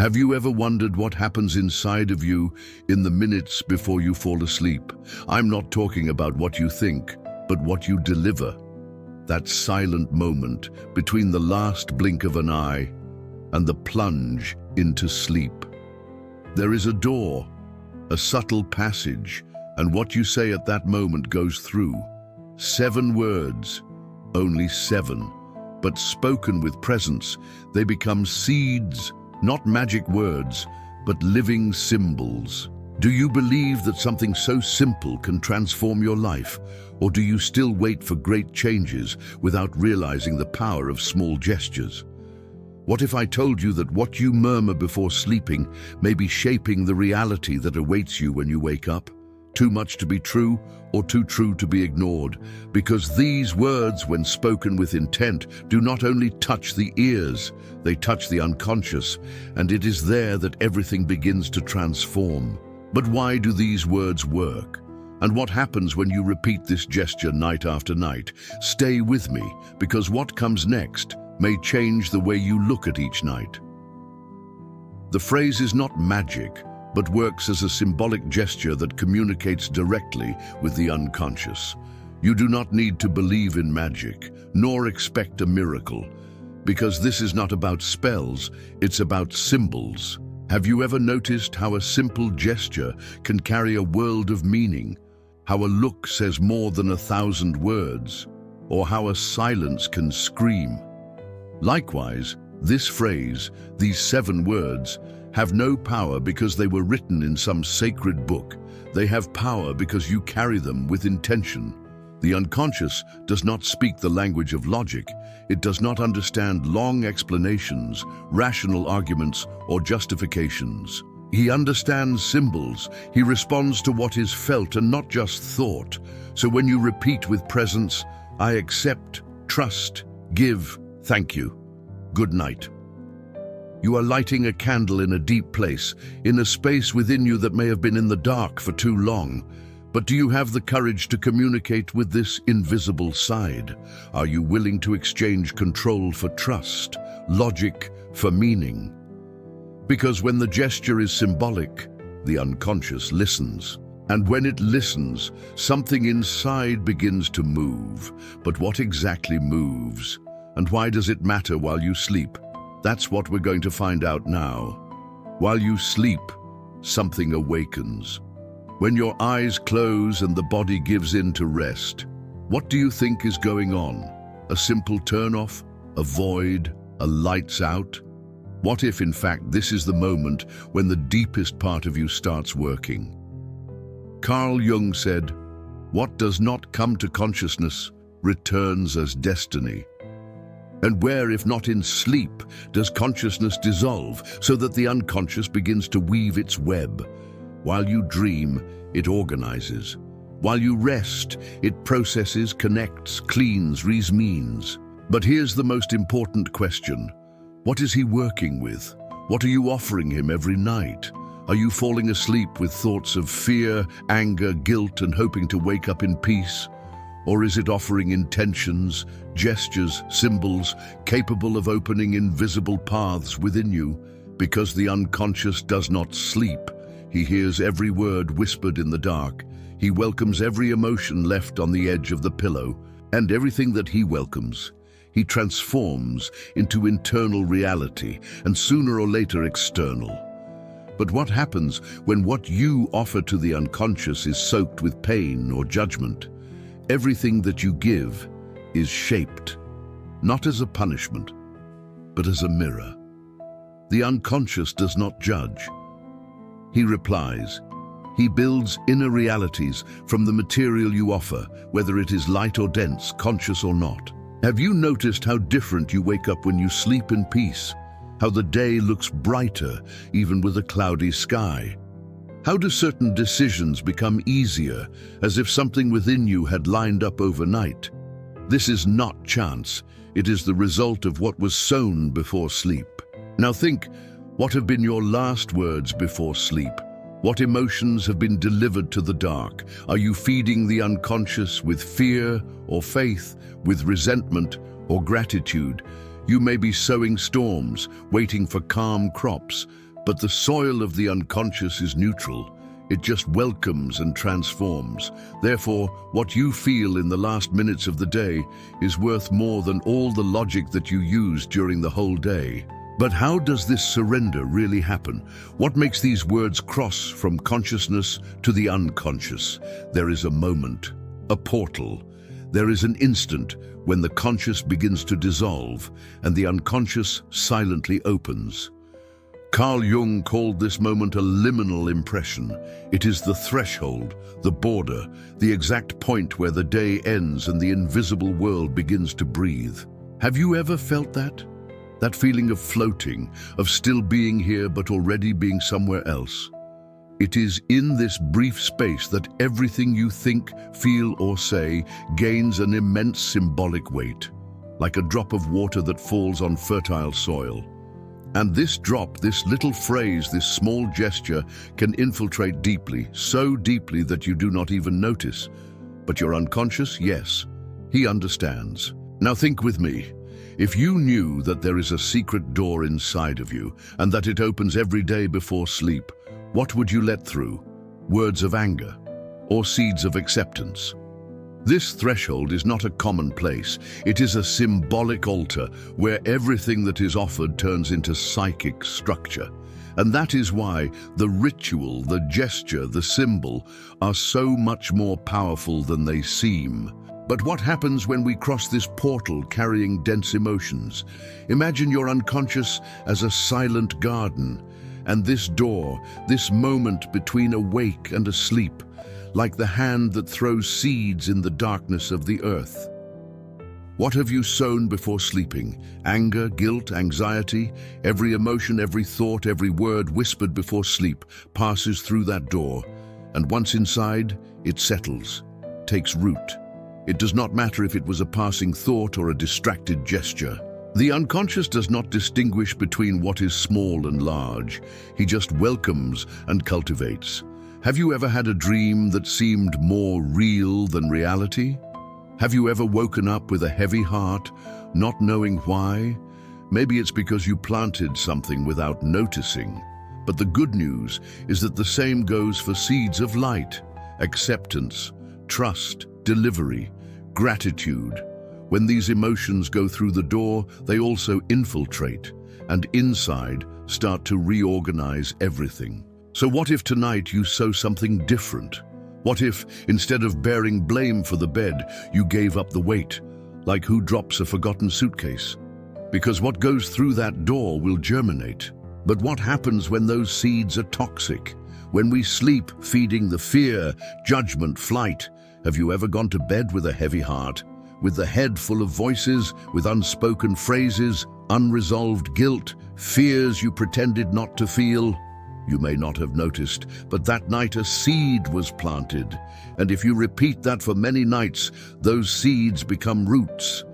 Have you ever wondered what happens inside of you in the minutes before you fall asleep? I'm not talking about what you think, but what you deliver. That silent moment between the last blink of an eye and the plunge into sleep. There is a door, a subtle passage, and what you say at that moment goes through. 7 words, only 7, but spoken with presence, they become seeds, not magic words, but living symbols. Do you believe that something so simple can transform your life, or do you still wait for great changes without realizing the power of small gestures? What if I told you that what you murmur before sleeping may be shaping the reality that awaits you when you wake up? Too much to be true or too true to be ignored, because these words, when spoken with intent, do not only touch the ears, they touch the unconscious, and it is there that everything begins to transform. But why do these words work? And what happens when you repeat this gesture night after night? Stay with me, because what comes next may change the way you look at each night. The phrase is not magic, but works as a symbolic gesture that communicates directly with the unconscious. You do not need to believe in magic, nor expect a miracle, because this is not about spells, it's about symbols. Have you ever noticed how a simple gesture can carry a world of meaning? How a look says more than 1,000 words, or how a silence can scream? Likewise, this phrase, these 7 words, have no power because they were written in some sacred book. They have power because you carry them with intention. The unconscious does not speak the language of logic. It does not understand long explanations, rational arguments, or justifications. He understands symbols. He responds to what is felt and not just thought. So when you repeat with presence, I accept, trust, give, thank you, good night. You are lighting a candle in a deep place, in a space within you that may have been in the dark for too long. But do you have the courage to communicate with this invisible side? Are you willing to exchange control for trust, logic for meaning? Because when the gesture is symbolic, the unconscious listens. And when it listens, something inside begins to move. But what exactly moves? And why does it matter while you sleep? That's what we're going to find out now. While you sleep, something awakens. When your eyes close and the body gives in to rest, what do you think is going on? A simple turn-off? A void? A lights out? What if, in fact, this is the moment when the deepest part of you starts working? Carl Jung said, "What does not come to consciousness returns as destiny." And where, if not in sleep, does consciousness dissolve so that the unconscious begins to weave its web? While you dream, it organizes. While you rest, it processes, connects, cleans, means. But here's the most important question. What is he working with? What are you offering him every night? Are you falling asleep with thoughts of fear, anger, guilt, and hoping to wake up in peace? Or is it offering intentions, gestures, symbols, capable of opening invisible paths within you? Because the unconscious does not sleep. He hears every word whispered in the dark. He welcomes every emotion left on the edge of the pillow, and everything that he welcomes, he transforms into internal reality, and sooner or later external. But what happens when what you offer to the unconscious is soaked with pain or judgment? Everything that you give is shaped, not as a punishment, but as a mirror. The unconscious does not judge. He replies. He builds inner realities from the material you offer, whether it is light or dense, conscious or not. Have you noticed how different you wake up when you sleep in peace? How the day looks brighter, even with a cloudy sky? How do certain decisions become easier, as if something within you had lined up overnight? This is not chance. It is the result of what was sown before sleep. Now think, what have been your last words before sleep? What emotions have been delivered to the dark? Are you feeding the unconscious with fear or faith, with resentment or gratitude? You may be sowing storms, waiting for calm crops, But the soil of the unconscious is neutral. It just welcomes and transforms. Therefore, what you feel in the last minutes of the day is worth more than all the logic that you used during the whole day. But how does this surrender really happen? What makes these words cross from consciousness to the unconscious? There is a moment, a portal. There is an instant when the conscious begins to dissolve and the unconscious silently opens. Carl Jung called this moment a liminal impression. It is the threshold, the border, the exact point where the day ends and the invisible world begins to breathe. Have you ever felt that? That feeling of floating, of still being here but already being somewhere else? It is in this brief space that everything you think, feel, or say gains an immense symbolic weight, like a drop of water that falls on fertile soil. And this drop, this little phrase, this small gesture can infiltrate deeply, so deeply that you do not even notice. But your unconscious, yes, he understands. Now think with me. If you knew that there is a secret door inside of you and that it opens every day before sleep, what would you let through? Words of anger or seeds of acceptance? This threshold is not a common place. It is a symbolic altar where everything that is offered turns into psychic structure. And that is why the ritual, the gesture, the symbol are so much more powerful than they seem. But what happens when we cross this portal carrying dense emotions? Imagine your unconscious as a silent garden, and this door, this moment between awake and asleep, like the hand that throws seeds in the darkness of the earth. What have you sown before sleeping? Anger, guilt, anxiety? Every emotion, every thought, every word whispered before sleep passes through that door, and once inside, it settles, takes root. It does not matter if it was a passing thought or a distracted gesture. The unconscious does not distinguish between what is small and large. He just welcomes and cultivates. Have you ever had a dream that seemed more real than reality? Have you ever woken up with a heavy heart, not knowing why? Maybe it's because you planted something without noticing. But the good news is that the same goes for seeds of light, acceptance, trust, delivery, gratitude. When these emotions go through the door, they also infiltrate, and inside start to reorganize everything. So what if tonight you sow something different? What if, instead of bearing blame for the bed, you gave up the weight, like who drops a forgotten suitcase? Because what goes through that door will germinate. But what happens when those seeds are toxic? When we sleep, feeding the fear, judgment, flight? Have you ever gone to bed with a heavy heart? With the head full of voices, with unspoken phrases, unresolved guilt, fears you pretended not to feel? You may not have noticed, but that night a seed was planted. And if you repeat that for many nights, those seeds become roots.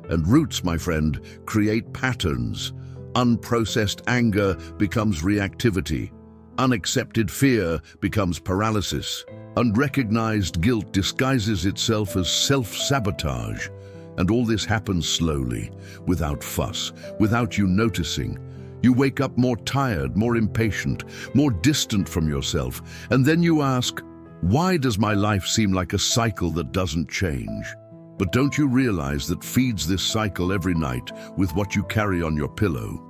And roots, my friend, create patterns. Unprocessed anger becomes reactivity. Unaccepted fear becomes paralysis. Unrecognized guilt disguises itself as self-sabotage. And all this happens slowly, without fuss, without you noticing. You wake up more tired, more impatient, more distant from yourself, and then you ask, why does my life seem like a cycle that doesn't change? But don't you realize that feeds this cycle every night with what you carry on your pillow?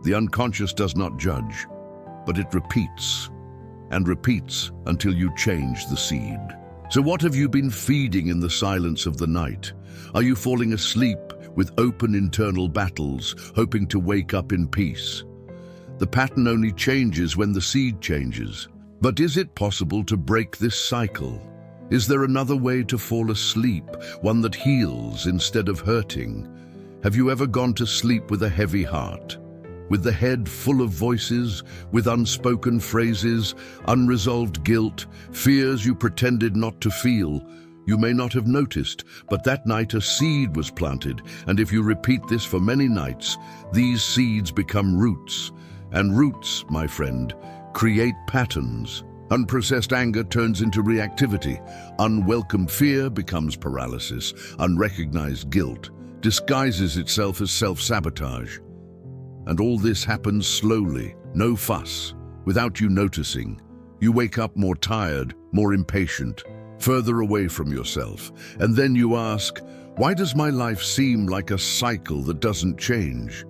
The unconscious does not judge, but it repeats and repeats until you change the seed. So what have you been feeding in the silence of the night? Are you falling asleep with open internal battles, hoping to wake up in peace? The pattern only changes when the seed changes. But is it possible to break this cycle? Is there another way to fall asleep, one that heals instead of hurting? Have you ever gone to sleep with a heavy heart? With the head full of voices, with unspoken phrases, unresolved guilt, fears you pretended not to feel? You may not have noticed, but that night a seed was planted, and if you repeat this for many nights, these seeds become roots. And roots, my friend, create patterns. Unprocessed anger turns into reactivity. Unwelcome fear becomes paralysis. Unrecognized guilt disguises itself as self-sabotage. And all this happens slowly, no fuss, without you noticing. You wake up more tired, more impatient, further away from yourself, and then you ask, why does my life seem like a cycle that doesn't change?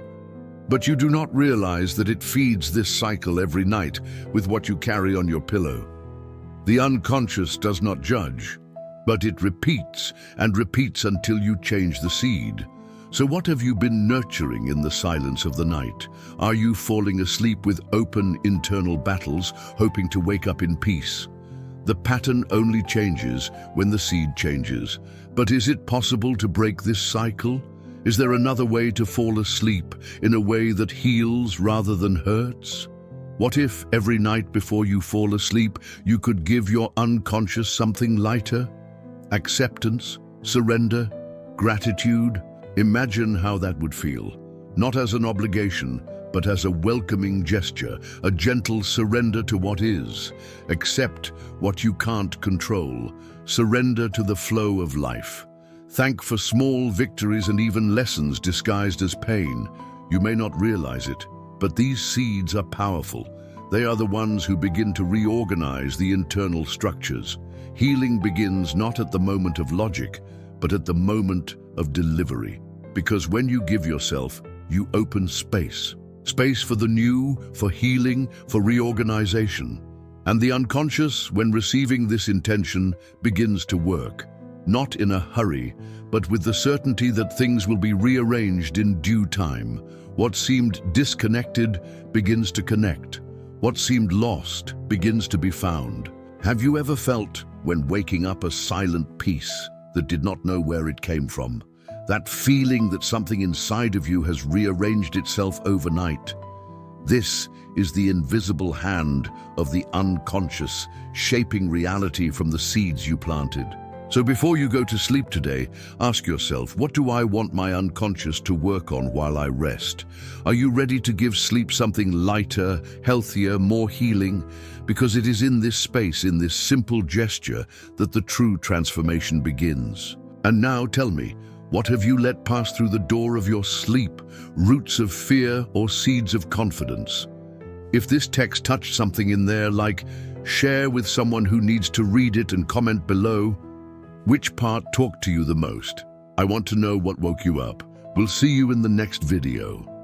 But you do not realize that it feeds this cycle every night with what you carry on your pillow. The unconscious does not judge, but it repeats and repeats until you change the seed. So what have you been nurturing in the silence of the night? Are you falling asleep with open internal battles, hoping to wake up in peace? The pattern only changes when the seed changes. But is it possible to break this cycle? Is there another way to fall asleep in a way that heals rather than hurts? What if every night before you fall asleep, you could give your unconscious something lighter? Acceptance, surrender, gratitude. Imagine how that would feel, not as an obligation, but as a welcoming gesture, a gentle surrender to what is. Accept what you can't control. Surrender to the flow of life. Thank for small victories and even lessons disguised as pain. You may not realize it, but these seeds are powerful. They are the ones who begin to reorganize the internal structures. Healing begins not at the moment of logic, but at the moment of delivery. Because when you give yourself, you open space. Space for the new, for healing, for reorganization. And the unconscious, when receiving this intention, begins to work. Not in a hurry, but with the certainty that things will be rearranged in due time. What seemed disconnected begins to connect. What seemed lost begins to be found. Have you ever felt, when waking up, a silent peace that did not know where it came from? That feeling that something inside of you has rearranged itself overnight. This is the invisible hand of the unconscious, shaping reality from the seeds you planted. So before you go to sleep today, ask yourself, what do I want my unconscious to work on while I rest? Are you ready to give sleep something lighter, healthier, more healing? Because it is in this space, in this simple gesture, that the true transformation begins. And now tell me, what have you let pass through the door of your sleep? Roots of fear or seeds of confidence? If this text touched something in there, like share with someone who needs to read it and comment below. Which part talked to you the most? I want to know what woke you up. We'll see you in the next video.